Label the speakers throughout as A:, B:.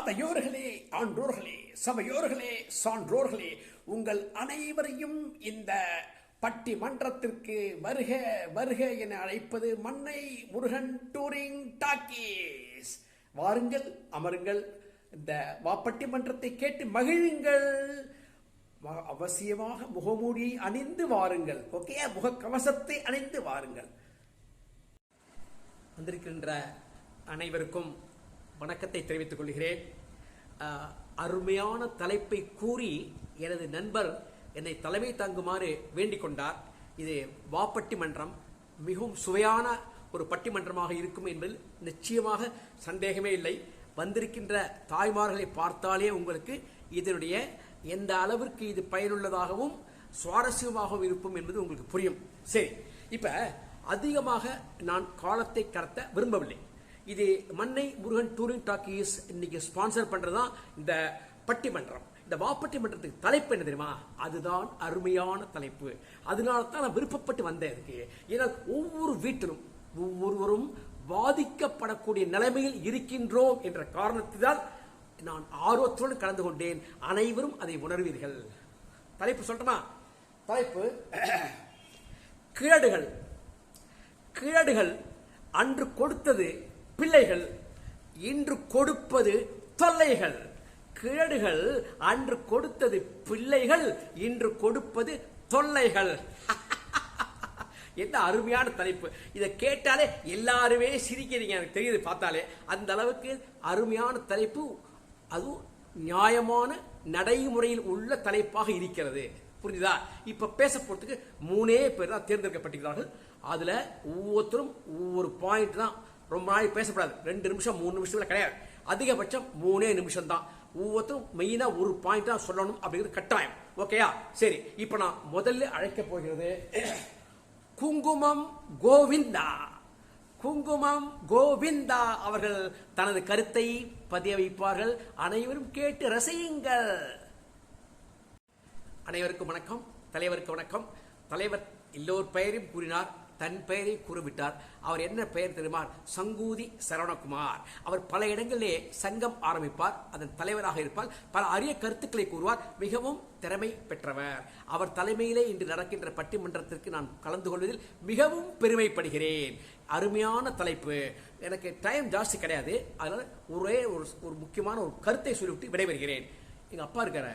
A: தந்தையோர்களே, ஆன்றோர்களே, சபையோர்களே, சான்றோர்களே, உங்கள் அனைவரையும் இந்த பட்டிமன்றத்திற்கு வருக வருக என அழைப்பது மன்னை முருகன் டூரிங் டாக்கீஸ். வாருங்கள், அமருங்கள், இந்த பட்டிமன்றத்தை கேட்டு மகிழுங்கள். அவசியமாக முகமூடியை அணிந்து வாருங்கள். ஓகே, முகக்கவசத்தை அணிந்து வாருங்கள். வந்திருக்கின்ற அனைவருக்கும் வணக்கத்தை தெரிவித்துக் கொள்கிறேன். அருமையான தலைப்பை கூறி எனது நண்பர் என்னை தலைமை தாங்குமாறு வேண்டிக் கொண்டார். இது வாப்பட்டிமன்றம் மிகவும் சுவையான ஒரு பட்டிமன்றமாக இருக்கும் என்பதில் நிச்சயமாக சந்தேகமே இல்லை. வந்திருக்கின்ற தாய்மார்களை பார்த்தாலே உங்களுக்கு இதனுடைய எந்த அளவிற்கு இது பயனுள்ளதாகவும் சுவாரஸ்யமாகவும் இருக்கும் என்பது உங்களுக்கு புரியும். சரி, இப்ப அதிகமாக நான் காலத்தை கடத்த விரும்பவில்லை. இது மன்னை முருகன் டூரிங் டாக்கீஸ் இன்னைக்கு ஸ்பான்சர் பண்றதுதான் இந்த பட்டிமன்றம். இந்த வாப்பட்டிமன்றத்துக்கு தலைப்பு என்ன தெரியுமா? அதுதான் அருமையான தலைப்பு. அதனால தான் நான் விருப்பப்பட்டு வந்தேன் இதுக்கு. ஏன்னா ஒவ்வொரு வீட்டிலும் ஒவ்வொருவரும் பாதிக்கப்படக்கூடிய நிலைமையில் இருக்கின்றோம் என்ற காரணத்தினால் நான் ஆர்வத்தோடு கலந்து கொண்டேன். அனைவரும் அதை உணர்வீர்கள். தலைப்பு சொல்லட்டுமா? தலைப்பு கிழடுகள். கிழடுகள் அன்று கொடுத்தது பிள்ளைகள், இன்று கொடுப்பது தொல்லைகள். கிழடுகள் அன்று கொடுத்தது பிள்ளைகள், இன்று கொடுப்பது தொல்லைகள். என்ன அருமையான தலைப்பு! இதை கேட்டாலே எல்லாருமே சிரிக்கிறீங்க, எனக்கு தெரியுது பார்த்தாலே. அந்த அளவுக்கு அருமையான தலைப்பு. அதுவும் நியாயமான நடைமுறையில் உள்ள தலைப்பாக இருக்கிறது. புரிஞ்சுதா? இப்ப பேச போறதுக்கு 3 பேர் தான் தேர்ந்தெடுக்கப்பட்டிருக்கிறார்கள். அதுல ஒவ்வொருத்தரும் ஒவ்வொரு பாயிண்ட் தான். ரொம்ப நாள் பேசப்படாது. 2 நிமிஷம் 3 நிமிஷம் கிடையாது. அதிகபட்சம் 3 நிமிஷம் தான். ஒவ்வொருத்தரும் மெயினா ஒரு பாயிண்ட் தான் சொல்லணும் அப்படிங்கிறது கட்டாயம். ஓகேயா? சரி, இப்ப நான் முதல்ல அழைக்க போகிறது குங்குமம் கோவிந்தா. குங்குமம் கோவிந்தா அவர்கள் தனது கருத்தை பதிய வைப்பார்கள். அனைவரும் கேட்டு ரசியுங்கள். அனைவருக்கும் வணக்கம். தலைவருக்கு வணக்கம். தலைவர் எல்லோர் பெயரையும் கூறினார், தன் பெயரை கூறிவிட்டார். அவர் என்ன பெயர் தெரியுமா? சங்கூதி சரவணகுமார். அவர் பல இடங்களிலே சங்கம் ஆரம்பிப்பார், அதன் தலைவராக இருப்பார், பல அரிய கருத்துக்களை கூறுவார். மிகவும் திறமை பெற்றவர். அவர் தலைமையிலே இன்று நடக்கின்ற பட்டிமன்றத்திற்கு நான் கலந்து கொள்வதில் மிகவும் பெருமைப்படுகிறேன். அருமையான தலைப்பு. எனக்கு டைம் ஜாஸ்தி கிடையாது, அதனால ஒரே ஒரு முக்கியமான ஒரு கருத்தை சொல்லிவிட்டு விடைபெறுகிறேன். எங்க அப்பா இருக்கிற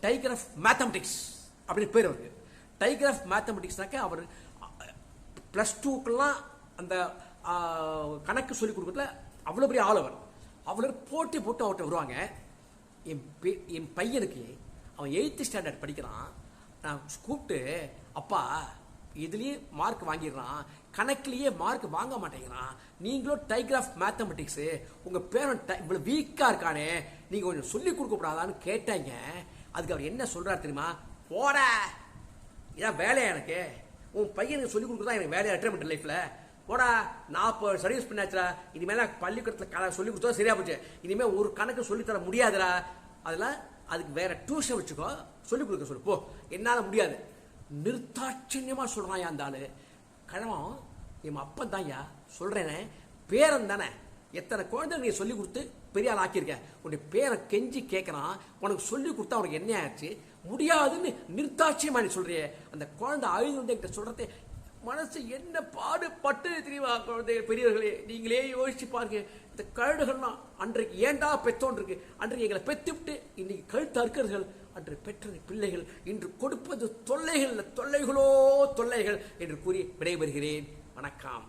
A: டைகர் ஆஃப் மேத்தமெட்டிக்ஸ் அப்படின்னு பேர் அவருக்கு. டைகர் ஆஃப் மேத்தமெட்டிக்ஸ்னாக்க அவர் +2க்கெல்லாம் அந்த கணக்கு சொல்லிக் கொடுக்கறதுல அவ்வளோ பெரிய ஆள். அவர் போட்டி போட்டு அவர்கிட்ட வருவாங்க. என் பையனுக்கு அவன் 8th ஸ்டாண்டர்ட் படிக்கிறான். நான் கூப்பிட்டு, அப்பா இதுலேயே மார்க் வாங்கிடுறான், கணக்கிலேயே மார்க் வாங்க மாட்டேங்கிறான், நீங்களும் டைகர் ஆஃப் மேத்தமெட்டிக்ஸு, உங்கள் பேரன் இவ்வளோ வீக்காக இருக்கானே, நீங்கள் கொஞ்சம் சொல்லிக் கொடுக்கப்படாதான்னு கேட்டாங்க. அதுக்கு அவர் என்ன சொல்கிறார் தெரியுமா? போட, இதான் வேலையா எனக்கு? உன் பையனுக்கு சொல்லிக் கொடுக்குறதா எனக்கு வேலையா ரிட்டைர்மெண்ட் லைஃப்பில்? போடா, நான் இப்போ சர்வீஸ் பண்ணாச்சுடா, இனிமேல் பள்ளிக்கூடத்தில் சொல்லிக் கொடுத்தா சரியா போச்சு, இனிமேல் ஒரு கணக்கு சொல்லித்தர முடியாதுடா, அதில் அதுக்கு வேற டியூஷன் வச்சுக்கோ, சொல்லிக் கொடுக்க சொல்லு, போ, என்னால் முடியாது. நிறுத்தாட்சியமாக சொல்கிறான் அந்த ஆளு. கிழவன் என் அப்பன் தான்யா, சொல்கிறேனே, பேரன் தானே, எத்தனை குழந்தை நீ சொல்லிக் கொடுத்து பெரிய ஆள் ஆக்கியிருக்க, உன்னுடைய பேரை கெஞ்சி கேட்கறான், உனக்கு சொல்லிக் கொடுத்தா உனக்கு என்ன ஆச்சு? முடியாதுன்னு நிறுத்தாட்சியமா நீ சொல்றிய. அந்த குழந்தை அழுது என்கிட்ட சொல்றது மனசு என்ன பாடுபட்டு தெரியுமா? குழந்தை பெரியவர்களே, நீங்களே யோசிச்சு பாருங்க. இந்த கழுடுகள்லாம் அன்றைக்கு ஏண்டா பெத்தோன் இருக்கு. அன்றைக்கு எங்களை பெத்துவிட்டு இன்னைக்கு கழுத்து அறுக்கிறர்கள். அன்று பெற்றது பிள்ளைகள், இன்று கொடுப்பது தொல்லைகள். தொல்லைகளோ தொல்லைகள் என்று கூறி விடைபெறுகிறேன். வணக்கம்.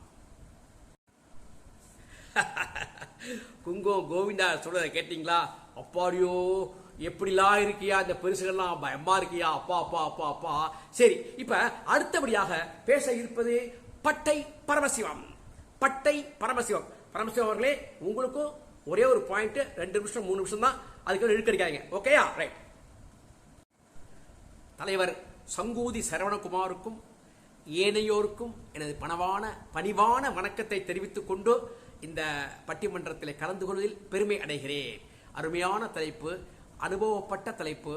A: குங்குமம் கோவிந்தா சொல்றதை கேட்டீங்களா? அப்பாடியோ, எப்படிலாம் இருக்கியா, இந்த பெருசுகள்லாம் பயமா இருக்கியா? அப்பா அப்பா அப்பா அப்பா. சரி, இப்ப அடுத்தபடியாக பேச இருப்பது பட்டை பரமசிவம். பட்டை பரமசிவம். பரமசிவம் அவர்களே, உங்களுக்கும் ஒரே ஒரு பாயிண்ட், 2 நிமிஷம் 3 நிமிஷம் தான், அதுக்கு இழுக்கடிக்காங்க. ஓகேயா? ரைட். தலைவர் சங்கூதி சரவணகுமாருக்கும் ஏனையோருக்கும் எனது பணிவான வணக்கத்தை தெரிவித்துக் கொண்டு இந்த பட்டிமன்றத்தில் கலந்து கொள்வதில் பெருமை அடைகிறேன். அருமையான தலைப்பு, அனுபவப்பட்ட தலைப்பு.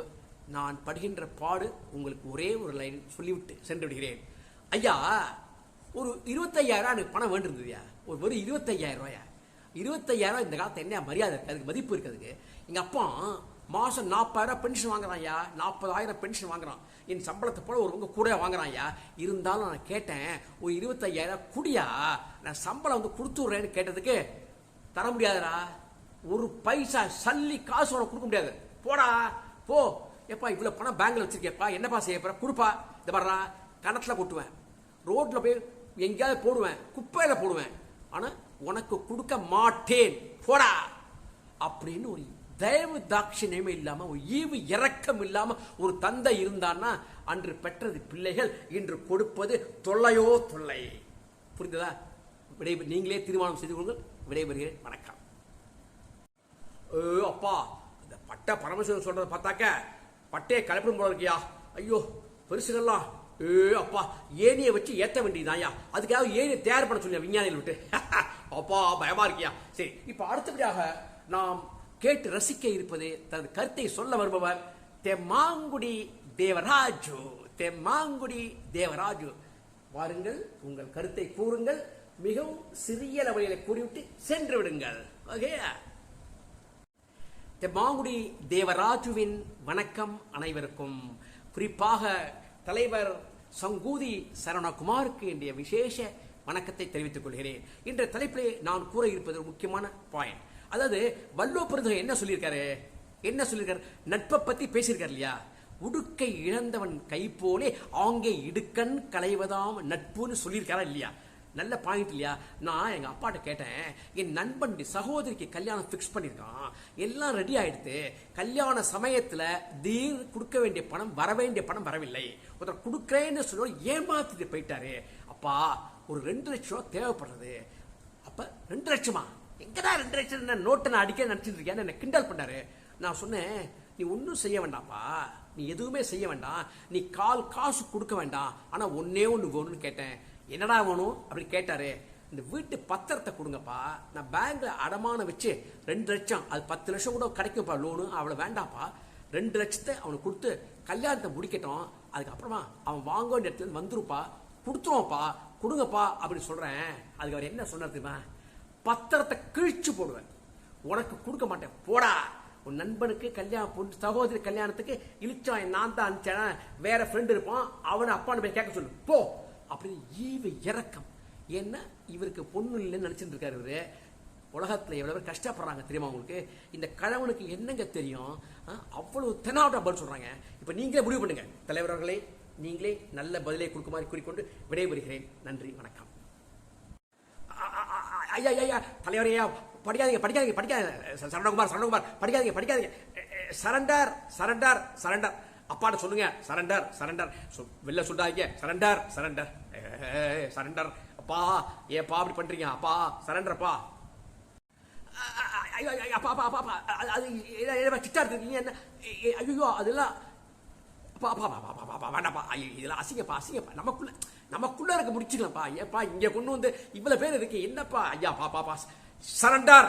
A: நான் படுகின்ற பாடு உங்களுக்கு ஒரே ஒரு லைன் சொல்லிவிட்டு சென்று விடுகிறேன். ஐயா, ஒரு 25,000 எனக்கு பணம் வேண்டியிருந்ததுயா. ஒரு 25,000 ரூபாயா? 25,000 இந்த காலத்தை என்ன மரியாதை இருக்கு, அதுக்கு மதிப்பு இருக்குதுக்கு. எங்க அப்பா மாசம் 40,000 பென்ஷன் வாங்குறான் ஐயா, 40,000 பென்ஷன் வாங்குறான். என் சம்பளத்தை போல ஒரு கூட வாங்குறான் ஐயா. இருந்தாலும் நான் கேட்டேன், ஒரு 25,000 குடியா, நான் சம்பளம் வந்து கொடுத்துட்றேன்னு கேட்டதுக்கு தர முடியாதுடா, ஒரு பைசா சல்லி காசு உனக்கு கொடுக்க முடியாது, போடா போ. எப்பா இவ்வளவு பணம் பேங்க்ல வச்சிருக்கேப்பா, என்னப்பா செய்ய போற, கொடுப்பா. இந்த பாடுறா, கணத்துல கொட்டுவேன், ரோட்ல போய் எங்கேயாவது போடுவேன், குப்பையில போடுவேன், ஆனா உனக்கு கொடுக்க மாட்டேன், போடா அப்படின்னு ஒரு தயவு தாட்சியமே இல்லாம, ஒரு ஈவு இரக்கம் இல்லாம ஒரு தந்தை இருந்தான்னா அன்று பெற்றது பிள்ளைகள், இன்று கொடுப்பது தொல்லையோ தொல்லை. புரிந்ததா? நீங்களே தீர்மானம் செய்து கொள்ளுங்கள். விடைபெறுகிறேன். வணக்கம். அப்பா, இந்த பட்ட பரமசிவன் சொல்றத பார்த்தாக்க பட்டையை கலப்பிடும் போல இருக்கியா. ஐயோ பெருசுகள்லாம் அப்பா ஏனியை வச்சு ஏத்த வேண்டியதாயா, அதுக்காக ஏனியை தயார் பண்ண சொல்லியா விஞ்ஞானிகள் விட்டு. அப்பா பயமா இருக்கியா. சரி, இப்ப அடுத்தபடியாக நாம் கேட்டு ரசிக்க இருப்பது தனது கருத்தை சொல்ல வருபவர் தெம்மாங்குடி தேவராஜு. தெம்மாங்குடி தேவராஜு, வாருங்கள், உங்கள் கருத்தை கூறுங்கள். மிகவும் சிறிய லெவலில கூறிவிட்டு சென்று விடுங்கள். ஓகே. தெம்மாங்குடி தேவராஜுவின் வணக்கம் அனைவருக்கும். குறிப்பாக தலைவர் சங்கூதி சரவணகுமாருக்கு என்னுடைய விசேஷ வணக்கத்தை தெரிவித்துக் கொள்கிறேன். இன்ற தலைப்பிலே நான் கூற இருப்பது முக்கியமான பாயிண்ட். அதாவது வள்ளுவ பெருந்தகை என்ன சொல்லியிருக்காரு, நட்பை பத்தி பேசியிருக்காரு இல்லையா. உடுக்கை இழந்தவன் கை போலே ஆங்கே இடுக்கண் களைவதாம் நட்புன்னு சொல்லியிருக்காரா இல்லையா. நல்ல பாயிண்ட் இல்லையா. நான் எங்க அப்பாட்ட கேட்டேன், என் நண்பன் சகோதரிக்கு கல்யாணம் பிக்ஸ் பண்ணிருக்கான், எல்லாம் ரெடி ஆயிடுத்து, கல்யாண சமயத்துல தீர் கொடுக்க வேண்டிய பணம் வர வேண்டிய பணம் வரவில்லை, ஒருத்தர் கொடுக்கறேன்னு சொல்லி ஏமாத்திட்டு போயிட்டாரு. அப்பா ஒரு 2 லட்சம் ரூபாய் தேவைப்படுறது. அப்ப 2 லட்சமா, எங்கடா 2 லட்சம், நோட்டை நான் அடிக்க நினைச்சிட்டு இருக்கேன், என்ன கிண்டல் பண்ணாரு. நான் சொன்னேன், நீ ஒன்னும் செய்ய வேண்டாம்ப்பா, நீ எதுவுமே செய்ய வேண்டாம், நீ காசு கொடுக்க வேண்டாம், ஆனா ஒன்னே ஒண்ணு வேணும்னு கேட்டேன். என்னடா வேணும் அப்படி கேட்டாரு. இந்த வீட்டு பத்திரத்தை கொடுங்கப்பா, நான் பேங்க்ல அடமான வச்சு 2 லட்சம், அது 10 லட்சம் கூட கிடைக்கும்ப்பா லோனு, அவ்வளவு வேண்டாம்ப்பா, 2 லட்சத்தை அவனுக்கு கொடுத்து கல்யாணத்தை முடிக்கட்டும், அதுக்கப்புறமா அவன் வாங்க வேண்டிய இடத்துல வந்துருப்பா, கொடுத்துருவான்ப்பா, கொடுங்கப்பா அப்படி சொல்றேன். அதுக்கு அவர் என்ன சொன்னார் தெரியுமா, பத்திரத்தை கிழிச்சு போடுவேன், உனக்கு கொடுக்க மாட்டேன், போடா. உன் நண்பனுக்கு கல்யாணம், சகோதரி கல்யாணத்துக்கு இழிச்சான், நான் தான் அனுப்பிச்சேன், வேற ஃப்ரெண்ட் இருப்பான், அவனை அப்பான்னு போய் கேட்க சொல்லு போ அப்படின்னு ஈவு இறக்கம். ஏன்னா இவருக்கு பொண்ணு இல்லைன்னு நினைச்சிட்டு இருக்காரு இவரு. உலகத்துல எவ்வளவு பேர் கஷ்டப்படுறாங்க தெரியுமா உங்களுக்கு. இந்த கணவனுக்கு என்னங்க தெரியும், அவ்வளவு தெனாவட்டா பதில் சொல்றாங்க. இப்ப நீங்களே முடிவு பண்ணுங்க தலைவர் அவர்களே, நீங்களே நல்ல பதிலை கொடுக்குமாறு கூறிக்கொண்டு விடைபெறுகிறேன். நன்றி, வணக்கம். ஐயா ஐயா தலைவரையா, படிக்காதீங்க சரவணகுமார் படிக்காதீங்க. சரண்டர் அப்பாட்ட சொல்லுங்க, சரண்டர் வெளில சொல்லாதீங்க, சரண்டர் அப்பா, ஏப்பா அப்படி பண்றீங்க, அப்பா சரண்டர்ப்பா. அப்பா அது சிட்டா இருக்கீங்க என்ன, ஐயோ அதெல்லாம் வேண்டாப்பா, இதெல்லாம் அசிங்கப்பா, நமக்குள்ள இருக்க முடிச்சுக்கலாம்ப்பா. ஏப்பா இங்க கொண்டு வந்து இவ்வளவு பேர் இருக்கு, என்னப்பா ஐயா பாப்பா. சரண்டர்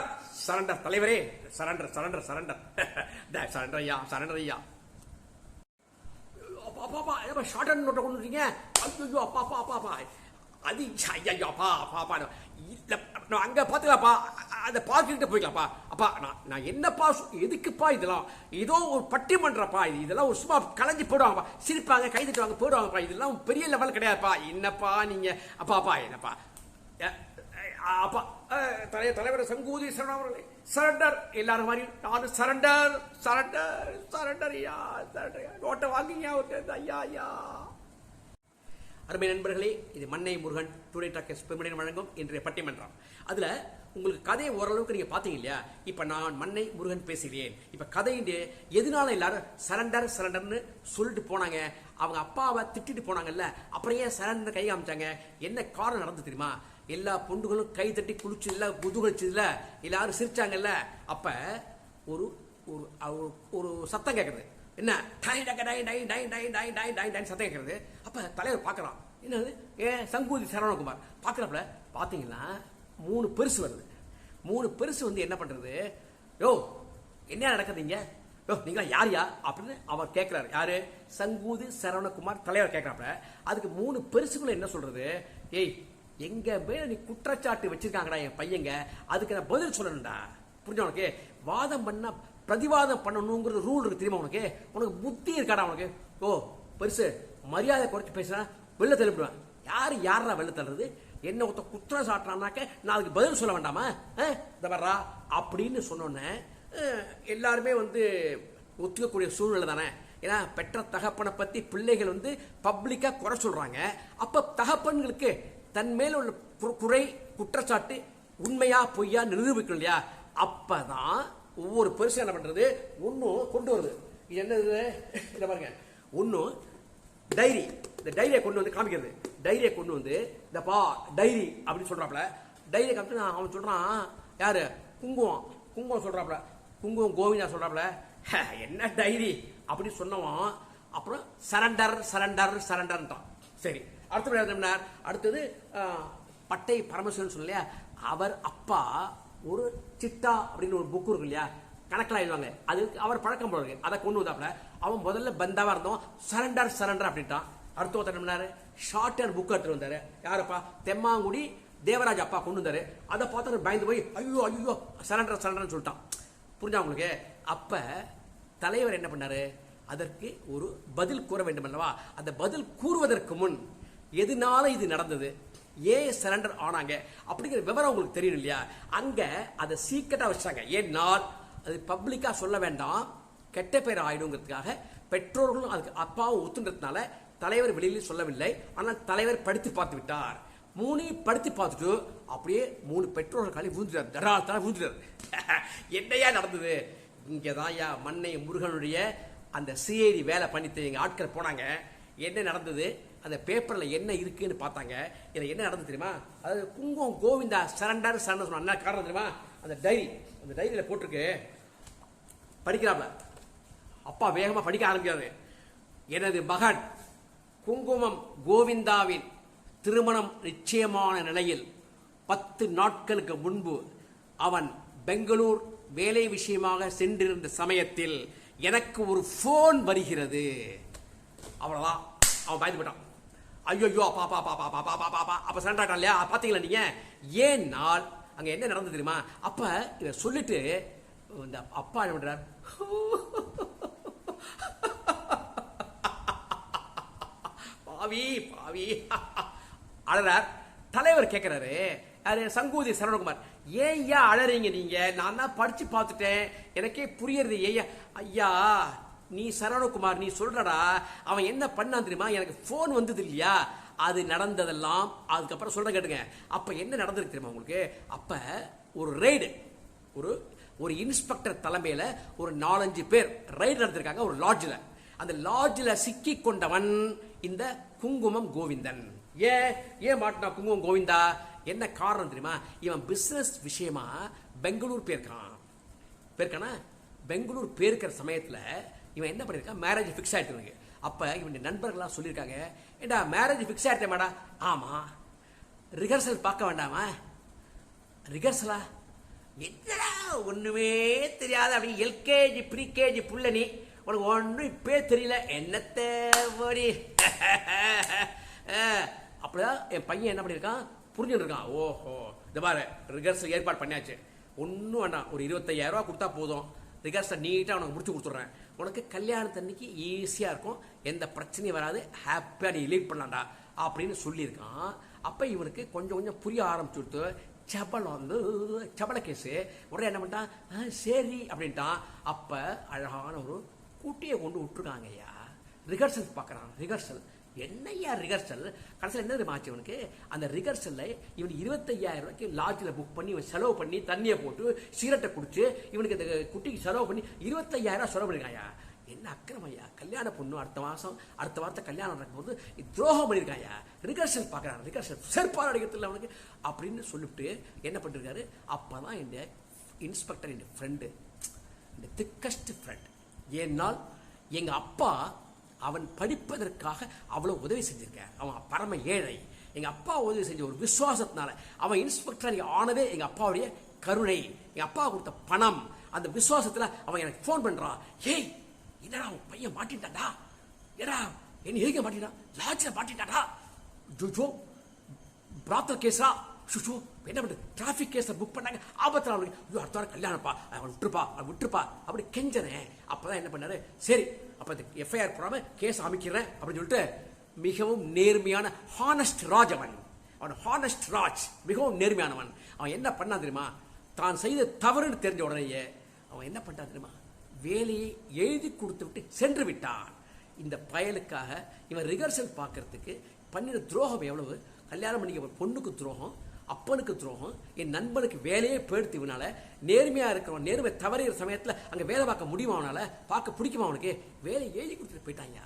A: தலைவரே, சரண்டர் ஐயா. அப்பா ஷார்ட் அண்ட் நோட்டை கொண்டு வரீங்க, ஐயோ அப்பா அது ஐயோ அப்பா அங்க பாத்துக்கலாப்பா, அதை பார்த்துக்கிட்டு போய்க்கலாப்பா. அப்பா நான் என்னப்பா, எதுக்குப்பா இதெல்லாம், ஏதோ ஒரு பட்டிமன்றப்பா, இதெல்லாம் ஒரு சும்மா கலைஞ்சு போடுவாங்கப்பா, சிரிப்பாங்க, கை தட்டுவாங்க, போடுவாங்கப்பா, இதெல்லாம் பெரிய லெவல் கிடையாதுப்பா. என்னப்பா நீங்க அப்பா என்னப்பா அப்பா. தலைவர் சங்கூதி சரணாமரே, சரண்டர் எல்லாரும் மாதிரி நானும் சரண்டர் நோட்டை வாங்கிங்க ஐயா. அருமை நண்பர்களே, இது மன்னை முருகன் டுடே டாக்கர்ஸ் பெருமையுடன் வழங்கும் இன்றைய பட்டிமன்றம். அதுல உங்களுக்கு கதையை ஓரளவுக்கு நீங்க பாத்தீங்க இல்லையா. இப்ப நான் மன்னை முருகன் பேசுகிறேன். இப்ப கதையின் எதனால எல்லாரும் சரண்டர்னு சொல்லிட்டு போனாங்க, அவங்க அப்பாவை திட்டிட்டு போனாங்கல்ல, அப்புறம் ஏன் சரண்டர் கை காமிச்சாங்க, என்ன காரணம் நடந்து தெரியுமா. எல்லா பொண்டுகளும் கை தட்டி குளிச்சு இல்ல குதுகலிச்சதுல எல்லாரும் சிரிச்சாங்கல்ல, அப்ப ஒரு ஒரு சத்தம் கேட்கறது, என்ன சத்தம் கேட்கறது. அப்ப தலைவர் பாக்குறான், என்னது சங்கூதி சரவணகுமார் பாக்குறப்ப பாத்தீங்கன்னா 3 பெருசு வருது. 3 பெருசு வந்து என்ன பண்றது, யோ என்ன நடக்குதுங்க, யோ நீங்களா யாரியா அப்படின்னு அவர் கேட்கிறாரு. யாரு, சங்கூதி சரவணகுமார் தலைவர் கேட்கிறாப்ப. அதுக்கு 3 பெருசுகளும் என்ன சொல்றது, ஏய் எங்க மேல நீ குற்றச்சாட்டு வச்சிருக்காங்கடா என் பையங்க, அதுக்கு நான் பதில் சொல்லணும்டா. புரிஞ்ச உனக்கு? வாதம் பண்ணா பிரதிவாதம் பண்ணணுங்கிறது ரூல் இருக்கு தெரியுமா உனக்கு? உனக்கு புத்தி இருக்காடா உனக்கு? ஓ பெருசு மரியாதை குறைச்சு பேசுனா வெளில தள்ளிவிடுவேன். யாரா வெளில தள்ளுறது? என்ன ஒருத்த குற்றம் சாட்டுறான்னாக்க நான் அதுக்கு பதில் சொல்ல வேண்டாமா? இந்த வர்றா அப்படின்னு சொன்னோன்னே எல்லாருமே ஒத்துக்கக்கூடிய சூழ்நிலை தானே. ஏன்னா பெற்ற தகப்பனை பத்தி பிள்ளைகள் பப்ளிக்கா குறை சொல்றாங்க. அப்ப தகப்பன்களுக்கு தன் மேல உள்ள குறை குற்றச்சாட்டு உண்மையா பொய்யா நிரூபிக்கணும் இல்லையா? அப்பதான் ஒவ்வொரு பெருசு என்ன பண்றது, ஒன்னும் கொண்டு வருது. இது என்னது இத பாருங்க, ஒன்னும் டைரி, இந்த டைரியை கொண்டு காமிக்கிறது. டைரியை கொண்டு இந்த பா டைரி அப்படின்னு சொல்றாப்ல. டைரியை காமிச்சு அவன் சொல்றான், யாரு? குங்குமம் சொல்றாப்ல. குங்குமம் கோவிந்தா சொல்றாப்ல, என்ன டைரி அப்படி சொன்னவன் அப்புறம் சரண்டர் சரண்டர் சரண்டர்ன்றான். சரி, அடுத்தது பட்டை பரமசிவன் சொல்லலையா, அவர் அப்பா ஒரு சிட்டா அப்படின்னு ஒரு புக் இருக்கு இல்லையா, கணக்கெல்லாம் எழுதுவாங்க, அது அவர் பழக்கம் போல இருக்கு. அதை கொண்டு வந்தாப்ல. அவன் முதல்ல பந்தாவா இருந்தோம், சரண்டர் சரண்டர் அப்படின்ட்டான். அடுத்த என்ன ஷார்ட் புக் எடுத்து வந்தாரு. யாரப்பா? தெம்மாங்குடி தேவராஜ் அப்பா கொண்டு வந்தாரு. அதை பார்த்து பயந்து போய் ஐயோ ஐயோ சரண்டர் சரண்டர்னு சொல்லிட்டான். புரிஞ்சா உங்களுக்கு? அப்ப தலைவர் என்ன பண்ணாரு, அதற்கு ஒரு பதில் கூற வேண்டும் அல்லவா? அந்த பதில் கூறுவதற்கு முன் எதனால இது நடந்தது, ஏன் சரண்டர் ஆனாங்க அப்படிங்கிற விவரம் உங்களுக்கு தெரியும் இல்லையா? அங்க அதை சீக்கிரட்டா வச்சாங்க. ஏன்னால் அது பப்ளிக்கா சொல்ல வேண்டாம், கெட்ட பேர் ஆயிடுங்கிறதுக்காக பெற்றோர்களும் அதுக்கு அப்பாவும் ஒத்துன்றதுனால தலைவர் வெளியில சொல்லவில்லை. ஆனால் தலைவர் படித்து பார்த்து விட்டார். 3 படித்து பார்த்துட்டு அப்படியே 3 பெற்றோர்கள் காலி விழுந்துட்டார். என்னையா நடந்தது? இங்கதான் மண்ணை முருகனுடைய அந்த சிஐடி வேலை பண்ணிட்டு எங்க ஆட்கள் போனாங்க. என்ன நடந்தது, அந்த பேப்பர்ல என்ன இருக்குன்னு பார்த்தாங்க. இதுல என்ன நடந்தது தெரியுமா? அதாவது குங்குமம் கோவிந்தா சரண்டர் சரண்டர் சொன்ன என்ன காரணம் தெரியுமா? அந்த டைரியில போட்டிருக்கு. படிக்கிறாப்ல அப்பா, வேகமா படிக்க ஆரம்பிக்கிறாரு. எனது மகன் குங்குமம் கோவிந்தாவின் திருமணம் நிச்சயமான நிலையில் 10 நாட்களுக்கு முன்பு அவன் பெங்களூர் வேலை விஷயமாக சென்றிருந்த சமயத்தில் எனக்கு ஒரு போன் வருகிறது. அவ்வளவுதான், அவன் பயந்து போட்டான். ஐயோ அப்பா அப்பா அப்பா அப்பா அப்பா அப்பா அப்பா அப்ப சண்டாட்டான் இல்லையா? பாத்தீங்களா நீங்க? ஏன்னால் அங்க என்ன நடந்தது தெரியுமா? அப்ப இத சொல்லிட்டு இந்த அப்பா என்ன பண்றார், பாவி பாவி அழறார். தலைவர் கேட்கிறாரு, சங்கூதி சரவணகுமார், ஏன் அழறீங்க நீங்க? நான் தான் படிச்சு பார்த்துட்டேன், எனக்கே புரியுறது. ஐயா நீ சரவணகுமார் நீ சொல்றடா, அவன் என்ன பண்ணான் தெரியுமா? எனக்கு போன் வந்தது இல்லையா, அது நடந்ததெல்லாம் அதுக்கப்புறம் சொல்ற கேட்டுங்க. அப்ப என்ன நடந்திருக்கு தெரியுமா உங்களுக்கு? அப்ப ஒரு ரெய்டு, ஒரு இன்ஸ்பெக்டர் தலைமையில ஒரு 4-5 பேர் ரைடு நடத்திருக்காங்க ஒரு லாட்ஜில். அந்த லாட்ஜில் சிக்கி கொண்டவன் இந்த குங்குமம் கோவிந்தன். ஏன் மாட்டினா குங்குமம் கோவிந்தா? என்ன காரணம் தெரியுமா? இவன் பிசினஸ் விஷயமா பெங்களூர் போயிருக்கானா? பெங்களூர் போயிருக்கிற சமயத்துல இவன் என்ன பண்ணிருக்கான், மேரேஜ் பிக்ஸ் ஆயிட்டு இருக்கு. அப்ப இவன் நண்பர்கள்லாம் சொல்லியிருக்காங்க, ஏண்டா மேரேஜ் பிக்ஸ் ஆயிட்டேமாடா? ஆமா. ரிஹர்சல் பார்க்க வேண்டாமா? ரிஹர்சலா? என்னடா ஒண்ணுமே தெரியாத அப்படி எல்கேஜி ப்ரீகேஜி புள்ள நீ, உனக்கு ஒன்றும் இப்பே தெரியல என்னத்த போடி. அப்படிதான் என் பையன் என்ன பண்ணியிருக்கான், புரிஞ்சுட்டு இருக்கான். ஓஹோ இந்த பாரு ரிஹர்சல் ஏற்பாடு பண்ணியாச்சு, ஒன்றும் வேண்டாம், ஒரு 25,000 ரூபா கொடுத்தா போதும், ரிஹர்சல் நீட்டாக உனக்கு முடிச்சு கொடுத்துட்றேன், உனக்கு கல்யாணத்தன்னைக்கு ஈஸியாக இருக்கும், எந்த பிரச்சனையும் வராது, ஹாப்பியாக நீ லீட் பண்ணலாம்டா அப்படின்னு சொல்லியிருக்கான். அப்போ இவனுக்கு கொஞ்சம் கொஞ்சம் புரிய ஆரம்பிச்சுடுத்து. சபல கேஸு. உடனே என்ன பண்ணிட்டான், சரி அப்படின்ட்டான். அப்போ அழகான ஒரு கூட்டியை கொண்டு விட்டுருக்காங்க ஐயா. ரிஹர்சல் பார்க்குறான். ரிஹர்சல் என்னையா ரிஹர்சல்? கடைசியில் என்ன ஆச்சு இவனுக்கு? அந்த ரிஹர்சல்ல இவனுக்கு 25,000 ரூபாய்க்கு லாட்ஜில் புக் பண்ணி இவன் செலவு பண்ணி தண்ணியை போட்டு சிகரெட்டை குடிச்சு இவனுக்கு இந்த குட்டிக்கு செலவு பண்ணி 25,000 ரூபாய் செலவு பண்ணிருக்காயா. என்ன அக்கிரமம் ஐயா, கல்யாண பொண்ணு அடுத்த வாரத்தை கல்யாணம் நடக்கும்போது துரோகம் பண்ணியிருக்காயா. ரிஹர்சல் பார்க்குறான், ரிஹர்சல் செருப்பால் அடிக்கிறதுல அவனுக்கு அப்படின்னு சொல்லிவிட்டு என்ன பண்ணிருக்காரு. அப்பதான் இந்த இன்ஸ்பெக்டர் என் ஃப்ரெண்டு, இந்த திக்கஸ்ட் ஃப்ரெண்ட். ஏன்னால் எங்க அப்பா அவன் படிப்பதற்காக அவ்வளவு உதவி செஞ்சிருக்கார். அவன் பரம ஏழை. எங்க அப்பா உதவி செஞ்ச ஒரு விசுவாசத்தினால அவன் இன்ஸ்பெக்டர் ஆனதே எங்க அப்பாவுடைய கருணை, எங்க அப்பா கொடுத்த பணம். அந்த விசுவாசத்துல அவன் எனக்கு போன் பண்றான், ஏய் என்னடா உன் பையன் மாட்டிட்டாடா, ஏடா என்ன எங்க மாட்டிட்டான், லாட்ஜில் மாட்டிட்டாடா, ஜோஜோ பிராத்தல் கேஸா சுஷு என்ன பண்ணுறது, டிராஃபிக் கேஸை புக் பண்ணாங்க, ஆபத்தில் அவனுக்கு ஐயோ அடுத்த வாரம் கல்யாணப்பா, அவன் விட்டுருப்பா அப்படி கெஞ்சனேன். அப்போ தான் என்ன பண்ணாரு, சரி அப்போ இந்த எஃப்ஐஆர் போடாமல் கேஸ் அமைக்கிறேன் அப்படின்னு சொல்லிட்டு மிகவும் நேர்மையான ஹானஸ்ட் ராஜ் அவன் ஹானஸ்ட் ராஜ் மிகவும் நேர்மையானவன். அவன் என்ன பண்ணான் தெரியுமா, தான் செய்த தவறுன்னு தெரிஞ்ச உடனேயே அவன் என்ன பண்ணான் தெரியுமா, வேலையை எழுதி கொடுத்து விட்டு சென்று விட்டான். இந்த பயலுக்காக இவன் ரிகர்சல் பார்க்கறதுக்கு பண்ணின துரோகம் எவ்வளவு, கல்யாணம் பண்ணிக்க பொண்ணுக்கு துரோகம், அப்பனுக்கு துரோகம், என் நண்பனுக்கு வேலையே போயிடுத்து. இவனால நேர்மையா இருக்கிறவன் நேர்மை தவறுகிற சமயத்தில் அங்கே வேலை பார்க்க முடியுமா, அவனால பார்க்க பிடிக்குமா, அவனுக்கு வேலையை எழுதி கொடுத்துட்டு போயிட்டாங்க.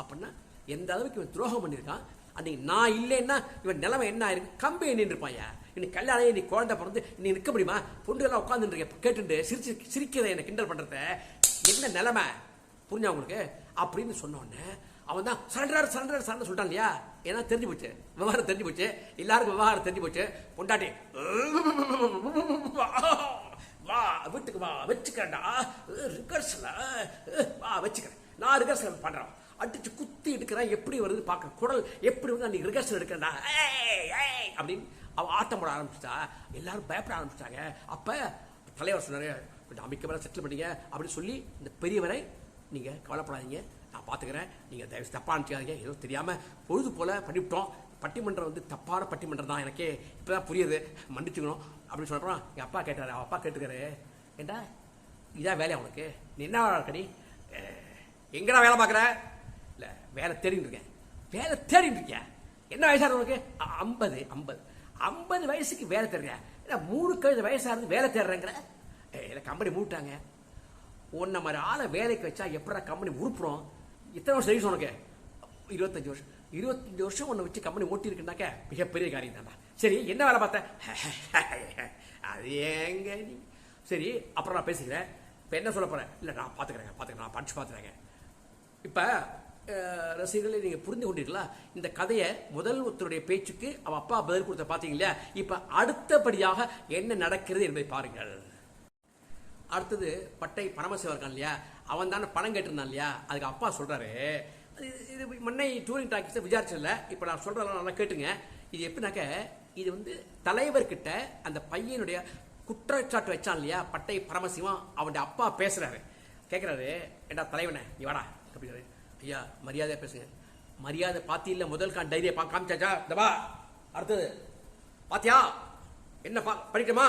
A: அப்படின்னா எந்த அளவுக்கு இவன் துரோகம் பண்ணியிருக்கான். அன்னைக்கு நான் இல்லைன்னா இவன் நிலைமை என்ன ஆயிருக்கு, கம்பி எண்ணின்னு இருப்பாயா. இன்னைக்கு கல்யாணம், நீ குழந்தை பிறந்து நீ நிற்க முடியுமா, பொண்ணுகள்லாம் உட்காந்துட்டு கேட்டுட்டு சிரிக்கிறத என்ன கிண்டல் பண்றத, என்ன நிலைமை புரிஞ்சா உங்களுக்கு அப்படின்னு சொன்ன உடனே அவன் தான் சரண்டர் சொல்லிட்டான் இல்லையா. ஏன்னா தெரிஞ்சு போச்சு, விவகாரம் தெரிஞ்சு போச்சு, எல்லாருக்கும் விவகாரம் தெரிஞ்சு போச்சு. பொண்டாட்டி வா வீட்டுக்கு வா வச்சுக்கிறேன்டா, ரிகர்சல வா வச்சுக்கிறேன், நான் ரிகர்சல் பண்றேன், அடிச்சு குத்தி எடுக்கிறேன், எப்படி வருது பார்க்க, குடல் எப்படி வந்து அன்னைக்கு ரிகர்சல் எடுக்கிறேன்டா அப்படின்னு அவன் ஆட்டம் போட ஆரம்பிச்சிட்டா. எல்லாரும் பயப்பட ஆரம்பிச்சிட்டாங்க. அப்ப தலைவர் சொன்னாரு, கொஞ்சம் அமைக்க செட்டில் பண்ணீங்க அப்படின்னு சொல்லி, இந்த பெரியவரை நீங்க கவலைப்படாதீங்க, நான் பார்த்துக்கிறேன், நீங்கள் தயவு தப்பாக அனுப்பிச்சாதீங்க, ஏதோ தெரியாமல் பொழுது போல் பண்ணிவிட்டோம், பட்டிமன்றம் வந்து தப்பான பட்டிமன்றம் தான், எனக்கே இப்போ தான் புரியுது, மன்னிச்சுக்கணும் அப்படின்னு சொல்கிறோம். எங்கள் அப்பா கேட்டார், அவன் அப்பா கேட்டுக்காரு, ஏண்டா இதான் வேலையா உனக்கு, நீ என்ன இருக்கடி, எங்கடா வேலை பார்க்குற, இல்லை வேலை தேடிட்டு இருக்கேன், வேலை தேடிட்டு இருக்கேன், என்ன வயசாக உனக்கு, 50 வயசுக்கு வேலை தேடுறேன், ஏன்னா 3 வயசாக இருந்து வேலை தேடுறேங்கிற, இல்லை கம்பெனி மூட்டாங்க, உன்ன மாதிரி ஆளை வேலைக்கு வச்சா எப்படா கம்பெனி உருப்புறோம், இத்தனை வருஷம் சர்வீஸ் உனக்கு, 25 வருஷம் உன்னை வச்சு கம்பெனி ஓட்டி இருக்குன்னாக்க மிகப்பெரிய காரியம் தான்டா. சரி என்ன வேலை பார்த்த, அது ஏங்க நீ, சரி அப்புறம் நான் பேசிக்கிறேன், இப்போ என்ன சொல்ல போறேன், இல்லை நான் பார்த்துக்கிறேன், நான் படிச்சு பார்த்துக்கிறேங்க. இப்போ ரசிகர்களை நீங்கள் புரிந்து கொண்டீர்களா, இந்த கதையை முதல் ஒருத்தருடைய பேச்சுக்கு அவன் அப்பா பதில் கொடுத்த பார்த்தீங்க இல்லையா. இப்போ அடுத்தபடியாக என்ன நடக்கிறது என்பதை பாருங்கள். அடுத்தது பட்டை பரமசிவம் இருக்கான் இல்லையா, அவன் தானே பணம் கேட்டிருந்தான் இல்லையா, அதுக்கு அப்பா சொல்றாரு, இது முன்னை டூரிங் டாக்கிஸை விசாரிச்சல, இப்போ நான் சொல்றதெல்லாம் நல்லா கேட்டுங்க. இது எப்படின்னாக்க, இது வந்து தலைவர்கிட்ட அந்த பையனுடைய குற்றச்சாட்டு வச்சான் இல்லையா பட்டை பரமசிவம், அவனுடைய அப்பா பேசுறாரு, கேட்கிறாரு, ஏண்டா தலைவனே நீ வாடா அப்படிங்கிறாரு. ஐயா மரியாதை பேசுங்க, மரியாதை பாத்தி இல்ல, முதல் டைரியை காமிச்சாச்சா, இந்த அடுத்தது பாத்தியா என்ன படிக்கணுமா,